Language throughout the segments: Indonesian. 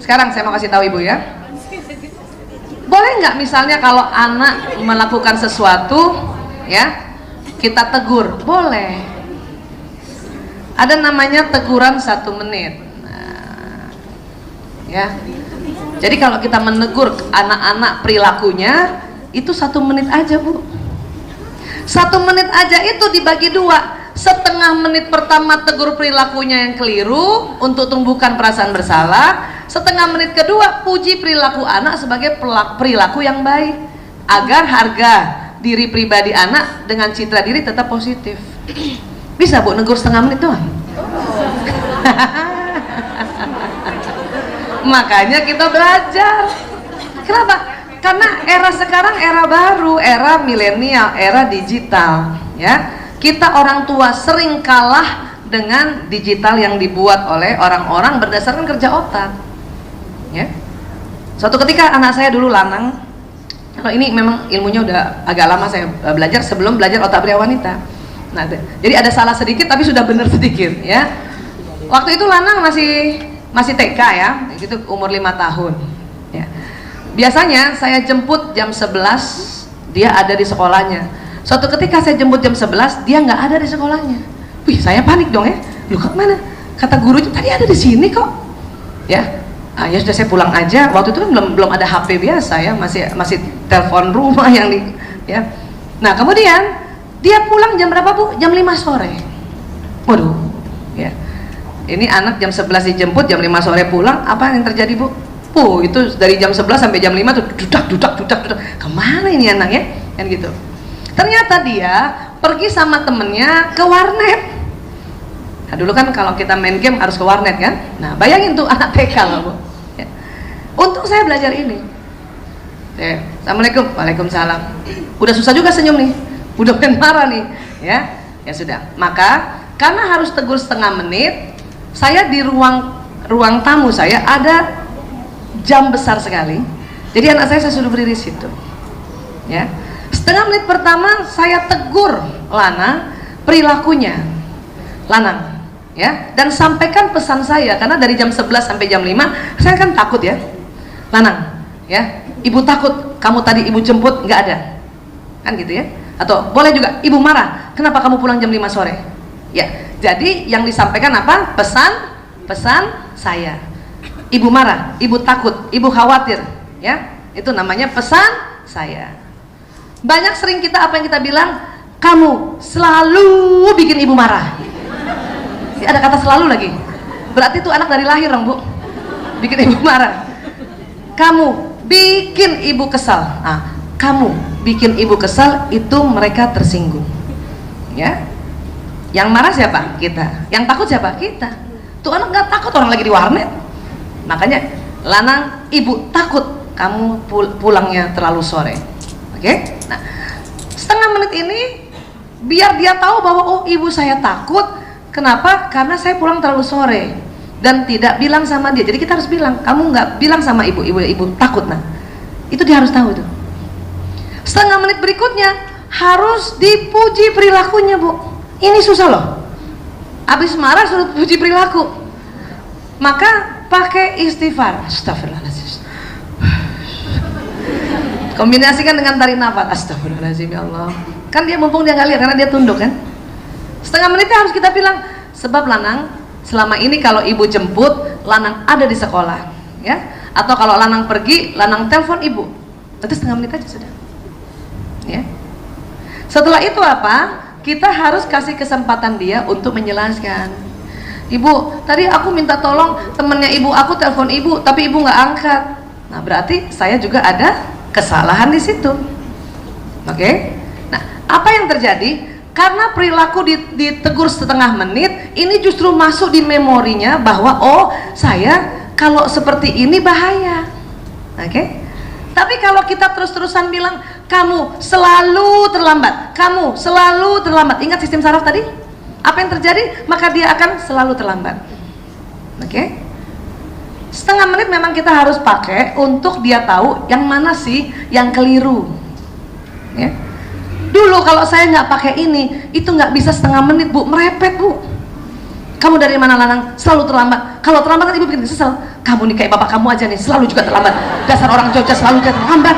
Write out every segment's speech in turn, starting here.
Sekarang saya mau kasih tahu ibu ya. Boleh nggak misalnya kalau anak melakukan sesuatu, ya, kita tegur? Boleh. Ada namanya teguran 1 menit. Nah, ya. Jadi kalau kita menegur anak-anak perilakunya, itu 1 menit aja, Bu. 1 menit aja itu dibagi 2. Setengah menit pertama tegur perilakunya yang keliru untuk tumbuhkan perasaan bersalah. Setengah menit kedua puji perilaku anak sebagai perilaku yang baik, agar harga diri pribadi anak dengan citra diri tetap positif. Bisa Bu negur setengah menit doang? Makanya kita belajar. Kenapa? Karena era sekarang era baru, era milenial, era digital, ya. Kita orang tua sering kalah dengan digital yang dibuat oleh orang-orang berdasarkan kerja otak, ya. Suatu ketika anak saya dulu lanang, kalau ini memang ilmunya udah agak lama saya belajar sebelum belajar otak pria wanita. Nah, jadi ada salah sedikit tapi sudah benar sedikit, ya. Waktu itu lanang masih TK, ya, itu umur 5 tahun, ya. Biasanya saya jemput jam 11, dia ada di sekolahnya. Suatu ketika saya jemput jam 11, dia nggak ada di sekolahnya. Wih, saya panik dong, ya. Loh, kemana? Kata gurunya tadi ada di sini kok. Ya, ya sudah saya pulang aja. Waktu itu kan belum ada HP biasa, ya, masih telepon rumah yang di, ya. Nah, kemudian dia pulang jam berapa, Bu? Jam 5 sore. Waduh, ya. Ini anak jam 11 dijemput, jam 5 sore pulang. Apa yang terjadi, Bu? Itu dari jam 11 sampai jam 5 tuh dudak. Kemana ini anak, ya? Kan gitu. Ternyata dia pergi sama temennya ke warnet. Nah, dulu kan kalau kita main game harus ke warnet, kan? Nah, bayangin tuh anak TK loh, Bu. Ya. Untung saya belajar ini. Assalamualaikum. Waalaikumsalam. Udah susah juga senyum nih. Udah pengen marah nih, ya. Ya sudah. Maka karena harus tegur setengah menit, saya di ruang tamu saya ada jam besar sekali. Jadi anak saya suruh berdiri situ, ya. Setengah menit pertama saya tegur Lana perilakunya, Lanang, ya, dan sampaikan pesan saya, karena dari jam 11 sampai jam 5 saya kan takut, ya. Lanang, ya, ibu takut kamu tadi ibu jemput nggak ada, kan gitu, ya. Atau boleh juga ibu marah kenapa kamu pulang jam 5 sore, ya. Jadi yang disampaikan apa? Pesan saya. Ibu marah, ibu takut, ibu khawatir, ya. Itu namanya pesan saya. Banyak sering kita apa yang kita bilang, kamu selalu bikin ibu marah. Ada kata selalu lagi. Berarti itu anak dari lahir dong, Bu. Bikin ibu marah. Kamu bikin ibu kesal. Nah, kamu bikin ibu kesal itu mereka tersinggung. Ya. Yang marah siapa? Kita. Yang takut siapa? Kita. Tuh anak nggak takut orang lagi di warnet. Makanya lanang, ibu takut kamu pulangnya terlalu sore. Oke? Nah, setengah menit ini biar dia tahu bahwa oh ibu saya takut. Kenapa? Karena saya pulang terlalu sore dan tidak bilang sama dia. Jadi kita harus bilang, kamu nggak bilang sama ibu takut. Nah, itu dia harus tahu itu. Setengah menit berikutnya harus dipuji perilakunya, Bu. Ini susah loh. Habis marah suruh puji perilaku. Maka pakai istighfar. Astagfirullahaladzim. Kombinasikan dengan tarik nafas. Astagfirullahaladzim, ya Allah. Kan dia mumpung dia nggak lihat karena dia tunduk, kan. Setengah menitnya harus kita bilang, sebab Lanang selama ini kalau ibu jemput, Lanang ada di sekolah, ya. Atau kalau Lanang pergi, Lanang telepon ibu. Nanti setengah menit aja sudah, ya. Setelah itu apa? Kita harus kasih kesempatan dia untuk menjelaskan. Ibu, tadi aku minta tolong temennya ibu aku telepon ibu, tapi ibu nggak angkat. Nah, berarti saya juga ada kesalahan di situ. Oke? Nah, apa yang terjadi? Karena perilaku ditegur setengah menit, ini justru masuk di memorinya bahwa oh, saya kalau seperti ini bahaya. Oke? Tapi kalau kita terus-terusan bilang kamu selalu terlambat, kamu selalu terlambat. Ingat sistem saraf tadi? Apa yang terjadi? Maka dia akan selalu terlambat. Oke? Setengah menit memang kita harus pakai untuk dia tahu yang mana sih yang keliru, ya. Dulu kalau saya nggak pakai ini, itu nggak bisa setengah menit, Bu, merepet, Bu. Kamu dari mana, Lanang? Selalu terlambat. Kalau terlambat kan ibu bikin kesel. kamu nih kayak bapak kamu aja nih, selalu juga terlambat. Dasar orang Jogja selalu juga terlambat.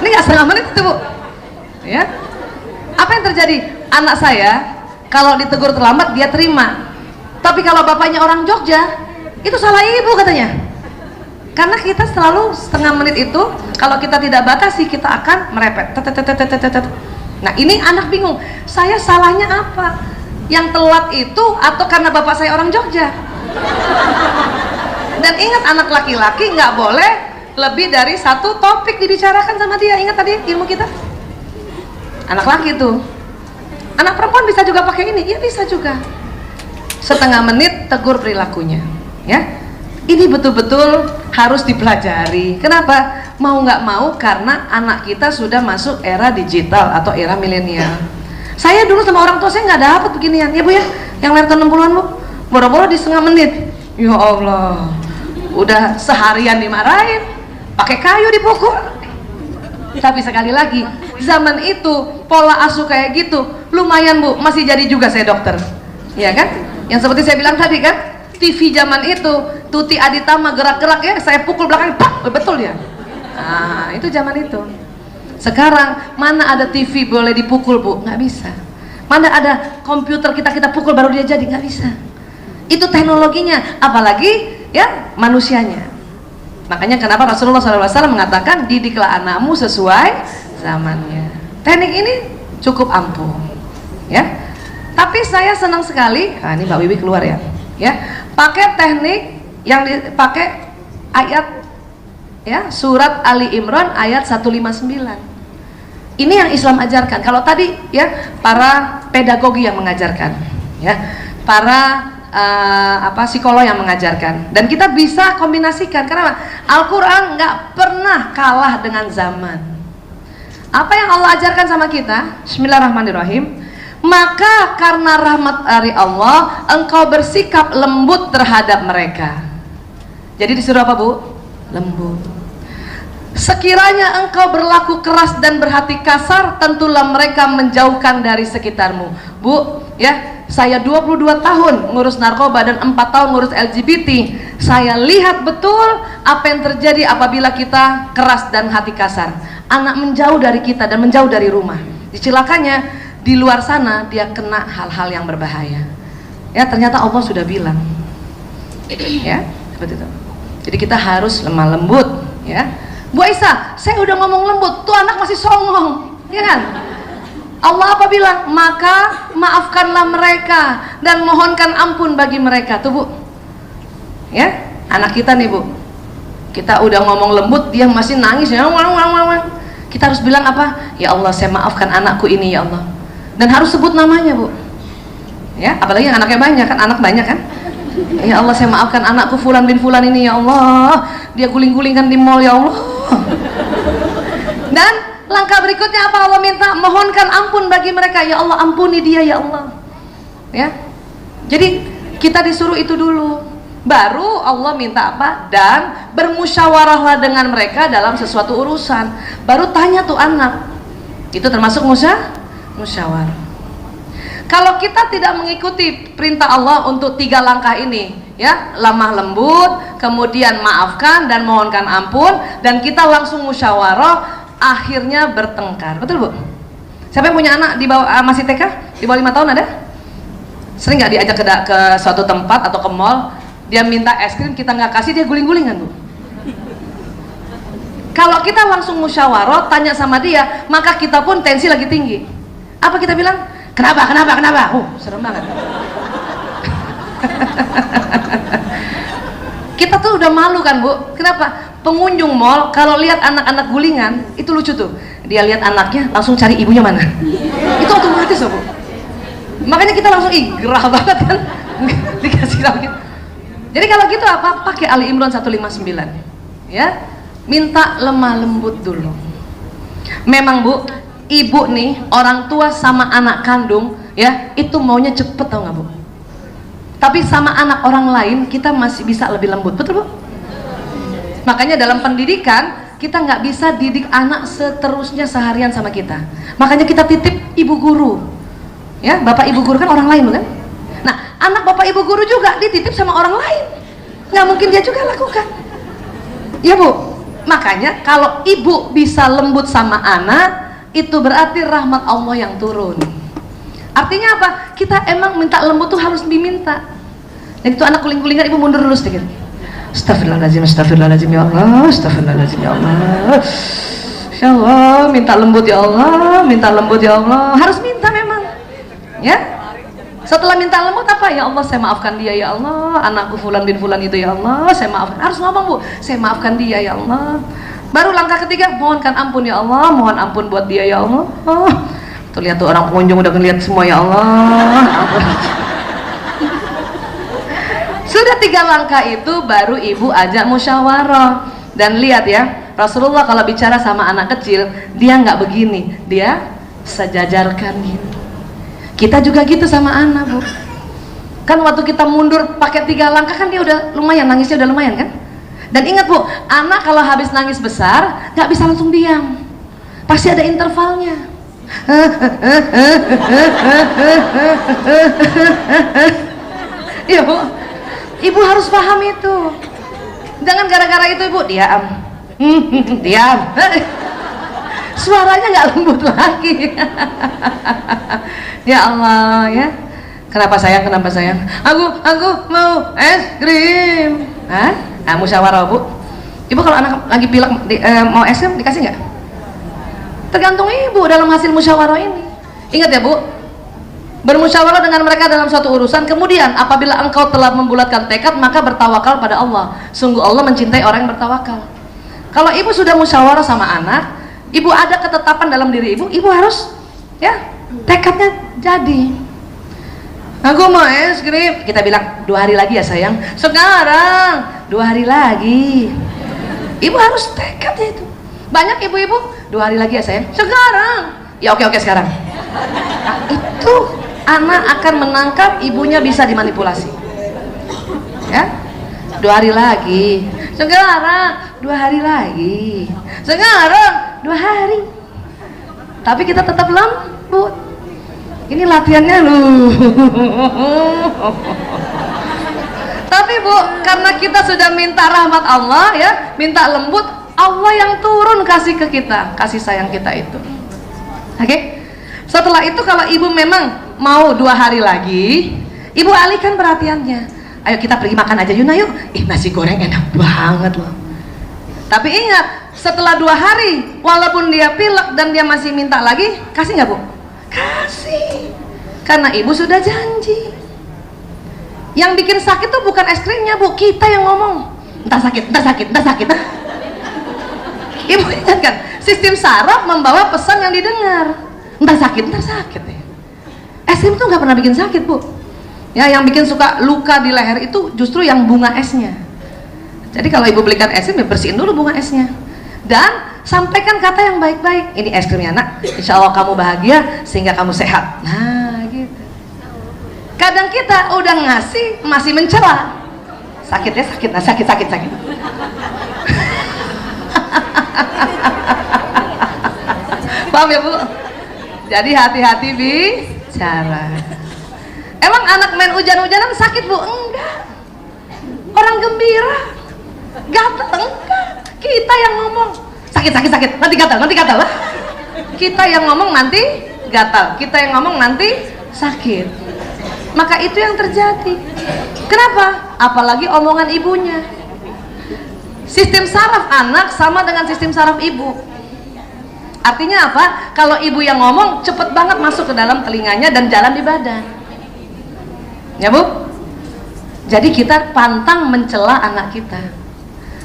Ini nggak setengah menit itu Bu, ya. Apa yang terjadi? Anak saya kalau ditegur terlambat dia terima, tapi kalau bapaknya orang Jogja itu salah ibu katanya. Karena kita selalu setengah menit itu kalau kita tidak batasi kita akan merepet. Nah ini anak bingung, saya salahnya apa? Yang telat itu atau karena bapak saya orang Jogja? Dan ingat, anak laki-laki nggak boleh lebih dari satu topik dibicarakan sama dia. Ingat tadi ilmu kita, anak laki tuh. Anak perempuan bisa juga pakai ini, ya bisa juga. Setengah menit tegur perilakunya, ya. Ini betul-betul harus dipelajari. Kenapa? Mau nggak mau karena anak kita sudah masuk era digital atau era milenial. Saya dulu sama orang tua saya nggak dapat beginian, ya Bu ya. Yang lahir tahun 60-an Bu, boro-boro di setengah menit. Ya Allah, udah seharian dimarahin, pakai kayu dipukul. Tapi sekali lagi, zaman itu pola asuh kayak gitu lumayan Bu, masih jadi juga saya dokter, ya kan? Yang seperti saya bilang tadi kan, TV zaman itu Tuti Aditama gerak-gerak ya, saya pukul belakang, pak, betul ya. Nah itu zaman itu. Sekarang mana ada TV boleh dipukul Bu, nggak bisa. Mana ada komputer kita pukul baru dia jadi, nggak bisa. Itu teknologinya, apalagi ya manusianya. Makanya kenapa Rasulullah SAW mengatakan didiklah anakmu sesuai zamannya. Teknik ini cukup ampuh, ya. Tapi saya senang sekali, nah ini Mbak Wiwi keluar ya, pakai teknik yang dipakai ayat, ya, surat Ali Imran ayat 159. Ini yang Islam ajarkan. Kalau tadi ya para pedagogi yang mengajarkan, ya, para psikolog yang mengajarkan, dan kita bisa kombinasikan. Karena Al-Quran nggak pernah kalah dengan zaman. Apa yang Allah ajarkan sama kita? Bismillahirrahmanirrahim. Maka karena rahmat dari Allah engkau bersikap lembut terhadap mereka. Jadi disuruh apa Bu? Lembut. Sekiranya engkau berlaku keras dan berhati kasar, tentulah mereka menjauhkan dari sekitarmu. Bu, ya, saya 22 tahun ngurus narkoba dan 4 tahun ngurus LGBT. Saya lihat betul apa yang terjadi apabila kita keras dan hati kasar. Anak menjauh dari kita dan menjauh dari rumah. Cilakanya di luar sana dia kena hal-hal yang berbahaya. Ya, ternyata Allah sudah bilang. Ya, seperti itu. Jadi kita harus lemah lembut, ya. Bu Aisyah, saya udah ngomong lembut, tuh anak masih songong, ya kan? Allah apa bilang? Maka maafkanlah mereka dan mohonkan ampun bagi mereka. Tuh Bu, ya, anak kita nih Bu, kita udah ngomong lembut, dia masih nangis, ya. Kita harus bilang apa? Ya Allah, saya maafkan anakku ini ya Allah. Dan harus sebut namanya Bu, ya, apalagi yang anaknya banyak kan, anak banyak kan. Ya Allah, saya maafkan anakku Fulan bin Fulan ini ya Allah, dia guling-gulingkan di mall ya Allah. Dan langkah berikutnya apa Allah minta? Mohonkan ampun bagi mereka, ya Allah ampuni dia ya Allah, ya. Jadi kita disuruh itu dulu, baru Allah minta apa? Dan bermusyawarahlah dengan mereka dalam sesuatu urusan. Baru tanya tuh anak, itu termasuk musyawarah. Kalau kita tidak mengikuti perintah Allah untuk 3 langkah ini, ya, lemah lembut, kemudian maafkan dan mohonkan ampun, dan kita langsung musyawarah, akhirnya bertengkar. Betul Bu? Siapa yang punya anak di bawah masih TK? Di bawah 5 tahun ada? Sering nggak diajak ke suatu tempat atau ke mall, dia minta es krim, kita nggak kasih, dia guling-gulingan Bu. Kalau kita langsung musyawarah, tanya sama dia, maka kita pun tensi lagi tinggi. Apa kita bilang? Kenapa? Serem banget. Kita tuh udah malu kan Bu. Kenapa? Pengunjung mall kalau lihat anak-anak gulingan itu lucu tuh. Dia lihat anaknya langsung cari ibunya mana. Itu otomatis loh Bu. Makanya kita langsung gerah banget kan. Dikasih lagi. Jadi kalau gitu apa? Pakai Ali Imran 159. Ya. Minta lemah lembut dulu. Memang Bu, ibu nih, orang tua sama anak kandung, ya, itu maunya cepet, tau nggak Bu? Tapi sama anak orang lain kita masih bisa lebih lembut, betul Bu? Makanya dalam pendidikan kita nggak bisa didik anak seterusnya seharian sama kita. Makanya kita titip ibu guru, ya, bapak ibu guru kan orang lain bukan? Anak bapak ibu guru juga dititip sama orang lain, nggak mungkin dia juga lakukan. Ya Bu, makanya kalau ibu bisa lembut sama anak, itu berarti rahmat Allah yang turun. Artinya apa? Kita emang minta lembut tuh harus diminta. Dan itu anak kuling-kulingan, ibu mundur dulu sedikit. Astagfirullahaladzim, astagfirullahaladzim ya Allah, astagfirullahaladzim ya Allah. Ya Allah, minta lembut ya Allah, minta lembut ya Allah. Harus minta memang. Ya. Setelah minta lembut apa? Ya Allah, saya maafkan dia ya Allah. Anakku fulan bin fulan itu ya Allah, saya maafkan. Harus ngomong Bu, saya maafkan dia ya Allah. Baru langkah ketiga, mohonkan ampun ya Allah, mohon ampun buat dia ya Allah. Oh, tuh lihat tuh orang pengunjung udah ngeliat semua ya Allah. Ampun. Sudah 3 langkah itu baru ibu ajak musyawarah. Dan lihat ya, Rasulullah kalau bicara sama anak kecil, dia nggak begini, dia sejajarkan gitu. Kita juga gitu sama anak Bu. Kan waktu kita mundur pakai 3 langkah kan dia udah lumayan, nangisnya udah lumayan kan. Dan ingat Bu, anak kalau habis nangis besar nggak bisa langsung diam, pasti ada intervalnya. Iya Bu, ibu harus paham itu. Jangan gara-gara itu ibu diam, diam, suaranya nggak lembut lagi. Ya Allah ya. Kenapa sayang? Kenapa sayang? Aku mau es krim. Hah? Nah, musyawarah Bu. Ibu kalau anak lagi pilek mau es krim dikasih nggak? Tergantung ibu dalam hasil musyawarah ini. Ingat ya Bu, bermusyawarah dengan mereka dalam suatu urusan. Kemudian apabila engkau telah membulatkan tekad, maka bertawakal pada Allah. Sungguh Allah mencintai orang yang bertawakal. Kalau ibu sudah musyawarah sama anak, ibu ada ketetapan dalam diri ibu, ibu harus ya tekadnya jadi. Aku mau es krim, kita bilang 2 hari lagi ya sayang. Sekarang 2 hari lagi. Ibu harus tekadnya itu. Banyak ibu-ibu 2 hari lagi ya sayang. Sekarang. Ya oke sekarang. Nah, itu anak akan menangkap ibunya bisa dimanipulasi. Ya. 2 hari lagi. Sekarang 2 hari lagi. Sekarang 2 hari. Tapi kita tetap lembut. Ini latihannya loh. Tapi Bu, karena kita sudah minta rahmat Allah ya, minta lembut, Allah yang turun kasih ke kita, kasih sayang kita itu. Oke? Setelah itu kalau ibu memang mau 2 hari lagi, ibu alihkan perhatiannya. Ayo kita pergi makan aja Yuna yuk. Nasi goreng enak banget loh. Tapi ingat, setelah 2 hari, walaupun dia pilek dan dia masih minta lagi, kasih nggak Bu? Kasih. Karena ibu sudah janji. Yang bikin sakit tuh bukan es krimnya Bu, kita yang ngomong. Entah sakit, entah sakit, entah sakit. Ibu ingat kan, sistem saraf membawa pesan yang didengar. Entah sakit, entah sakit ya. Es krim tuh nggak pernah bikin sakit Bu. Ya, yang bikin suka luka di leher itu justru yang bunga esnya. Jadi kalau ibu belikan es krim, ya bersihin dulu bunga esnya. Dan sampaikan kata yang baik-baik. Ini es krimnya nak, insya Allah kamu bahagia sehingga kamu sehat. Nah gitu. Kadang kita udah ngasih masih mencela. Sakit ya sakit, nah sakit. Paham ya Bu? Jadi hati-hati bicara. Emang anak main hujan-hujanan sakit Bu? Enggak. Orang gembira, gatel enggak. Kita yang ngomong sakit, nanti gatal. Kita yang ngomong nanti gatal, kita yang ngomong nanti sakit. Maka itu yang terjadi. Kenapa? Apalagi omongan ibunya. Sistem saraf anak sama dengan sistem saraf ibu. Artinya apa? Kalau ibu yang ngomong cepet banget masuk ke dalam telinganya dan jalan di badan. Ya Bu? Jadi kita pantang mencela anak kita.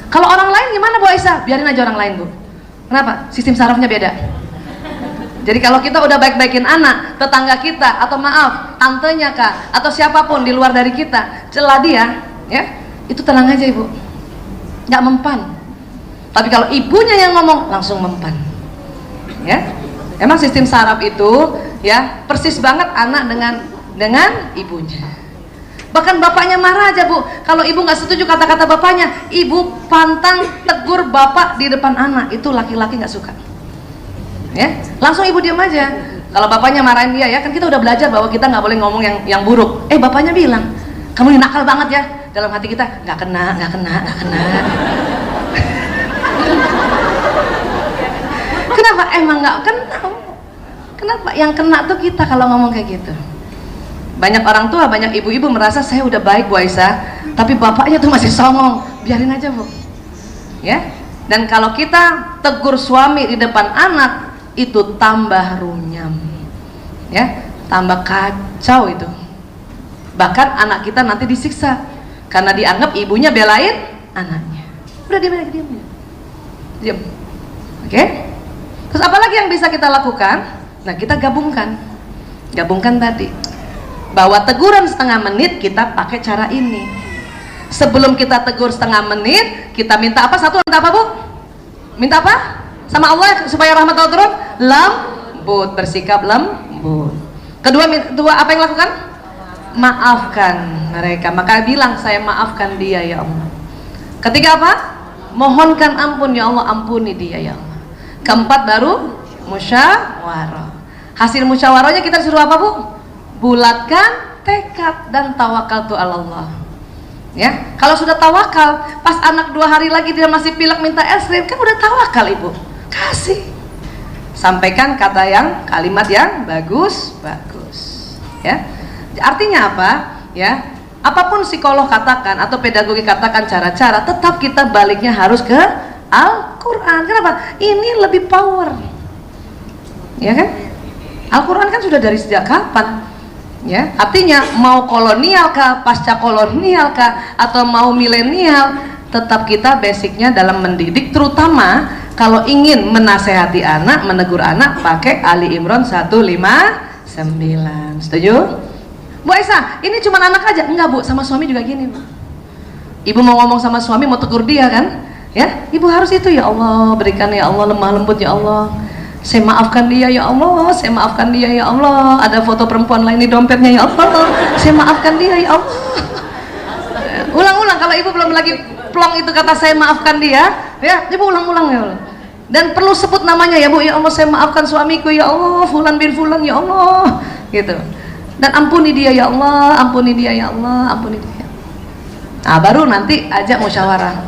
Kalau orang lain gimana Bu Aisyah? Biarin aja orang lain Bu. Kenapa? Sistem sarafnya beda. Jadi kalau kita udah baik-baikin anak, tetangga kita, atau maaf, tantenya kak, atau siapapun di luar dari kita, celah dia, ya, itu tenang aja Ibu. Nggak mempan. Tapi kalau ibunya yang ngomong, langsung mempan. Ya, emang sistem saraf itu, ya, persis banget anak dengan ibunya. Bahkan bapaknya marah aja Bu, kalau ibu nggak setuju kata-kata bapaknya, ibu pantang tegur bapak di depan anak. Itu laki-laki nggak suka. Ya, langsung ibu diam aja. Kalau bapaknya marahin dia ya, kan kita udah belajar bahwa kita nggak boleh ngomong yang buruk. Bapaknya bilang, kamu ini nakal banget ya. Dalam hati kita, nggak kena. Kenapa? Emang nggak kena. Kenapa? Yang kena tuh kita kalau ngomong kayak gitu. Banyak orang tua, banyak ibu-ibu merasa saya udah baik Bu Aisyah, tapi bapaknya tuh masih songong. Biarin aja Bu. Ya. Dan kalau kita tegur suami di depan anak, itu tambah runyam. Ya, tambah kacau itu. Bahkan anak kita nanti disiksa karena dianggap ibunya belain anaknya. Udah diam. Oke? Terus apa lagi yang bisa kita lakukan? Nah, kita gabungkan tadi bahwa teguran setengah menit kita pakai cara ini. Sebelum kita tegur setengah menit, kita minta apa? Satu, minta apa Bu? Minta apa? Sama Allah supaya rahmat Allah turun? Lembut, bersikap lembut. Kedua apa yang lakukan? Maafkan mereka. Maka bilang, saya maafkan dia ya Allah. Ketiga apa? Mohonkan ampun ya Allah, ampuni dia ya Allah. Keempat baru musyawarah. Hasil musyawarahnya kita disuruh apa Bu? Bulatkan tekad dan tawakal tu Allah. Ya, kalau sudah tawakal, pas anak 2 hari lagi dia masih pilek minta es krim, kan udah tawakal Ibu. Kasih. Sampaikan kalimat yang bagus. Ya. Artinya apa? Ya. Apapun psikolog katakan atau pedagogi katakan cara-cara, tetap kita baliknya harus ke Al-Qur'an. Kenapa? Ini lebih power. Ya kan? Al-Qur'an kan sudah dari sejak kapan? Ya, artinya mau kolonial kah, pasca kolonial kah, atau mau milenial, tetap kita basicnya dalam mendidik, terutama kalau ingin menasehati anak, menegur anak, pakai Ali Imran 159. Setuju? Bu Aisyah, ini cuma anak aja? Enggak Bu, sama suami juga gini Bu. Ibu mau ngomong sama suami, mau tegur dia kan? Ya, ibu harus itu, ya Allah, berikan ya Allah lemah lembut ya Allah. Saya maafkan dia ya Allah, saya maafkan dia ya Allah. Ada foto perempuan lain di dompetnya ya Allah, saya maafkan dia ya Allah. Ulang-ulang, kalau ibu belum lagi plong itu kata saya maafkan dia, ya ibu ulang-ulang ya Allah. Dan perlu sebut namanya ya Bu, ya Allah saya maafkan suamiku ya Allah, fulan bin fulan ya Allah, gitu. Dan ampuni dia ya Allah, ampuni dia ya Allah, ampuni dia. Nah baru nanti ajak musyawarah.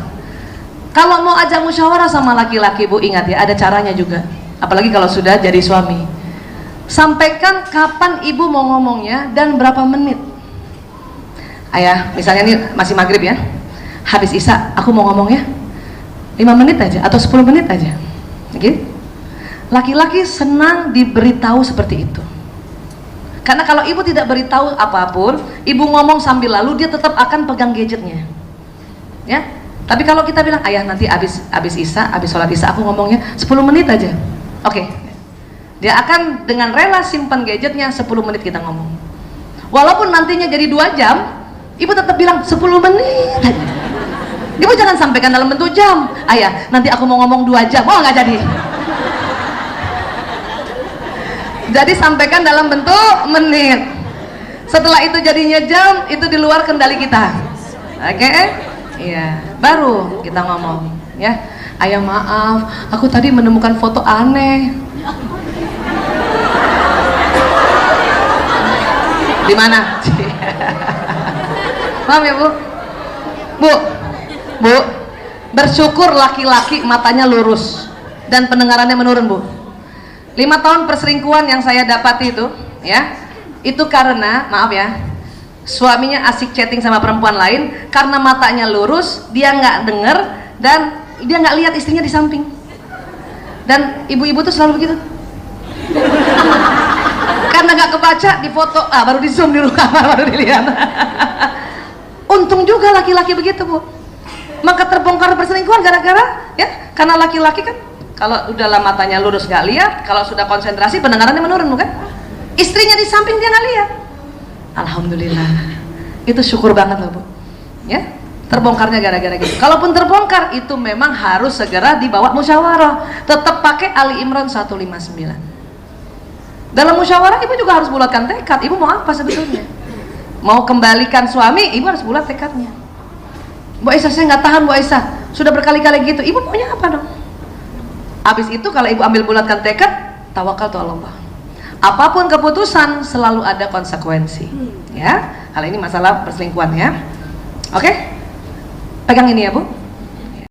Kalau mau ajak musyawarah sama laki-laki Bu, ingat ya, ada caranya juga. Apalagi kalau sudah jadi suami, sampaikan kapan ibu mau ngomongnya dan berapa menit. Ayah, misalnya ini masih maghrib ya, habis isya aku mau ngomongnya 5 menit aja atau 10 menit aja. Oke? Laki-laki senang diberitahu seperti itu, karena kalau ibu tidak beritahu apapun, ibu ngomong sambil lalu dia tetap akan pegang gadgetnya, ya. Tapi kalau kita bilang, ayah nanti habis isya, habis sholat isya aku ngomongnya 10 menit aja. Oke, dia akan dengan rela simpan gadgetnya 10 menit kita ngomong. Walaupun nantinya jadi 2 jam, ibu tetap bilang 10 menit aja. Ibu jangan sampaikan dalam bentuk jam. Ayah, nanti aku mau ngomong 2 jam. Oh, nggak jadi. Jadi sampaikan dalam bentuk menit. Setelah itu jadinya jam, itu di luar kendali kita. Oke? Iya, baru kita ngomong, ya. Ayah maaf, aku tadi menemukan foto aneh. Di mana? Paham ya Bu? Bu, bersyukur laki-laki matanya lurus dan pendengarannya menurun Bu. 5 tahun perselingkuhan yang saya dapati itu, ya, itu karena, maaf ya, suaminya asik chatting sama perempuan lain, karena matanya lurus, dia nggak denger dan dia nggak lihat istrinya di samping. Dan ibu-ibu tuh selalu begitu. Karena nggak kebaca di foto, baru di zoom di rumah, baru dilihat. Untung juga laki-laki begitu Bu. Maka terbongkar perselingkuhan gara-gara, ya, karena laki-laki kan kalau udah matanya lurus nggak lihat, kalau sudah konsentrasi pendengarannya menurun bukan? Istrinya di samping dia nggak lihat. Alhamdulillah, itu syukur banget loh Bu, ya, terbongkarnya gara-gara gitu. Kalaupun terbongkar, itu memang harus segera dibawa musyawarah. Tetap pakai Ali Imran 159. Dalam musyawarah ibu juga harus bulatkan tekad. Ibu mau apa sebetulnya? Mau kembalikan suami, ibu harus bulat tekadnya. Bu Aisyah, saya nggak tahan Bu Aisyah, sudah berkali-kali gitu. Ibu maunya apa dong? Habis itu kalau ibu ambil bulatkan tekad, tawakal tuh Allah. apapun keputusan selalu ada konsekuensi. Ya, hal ini masalah perselingkuhan ya. Oke, pegang ini ya Bu.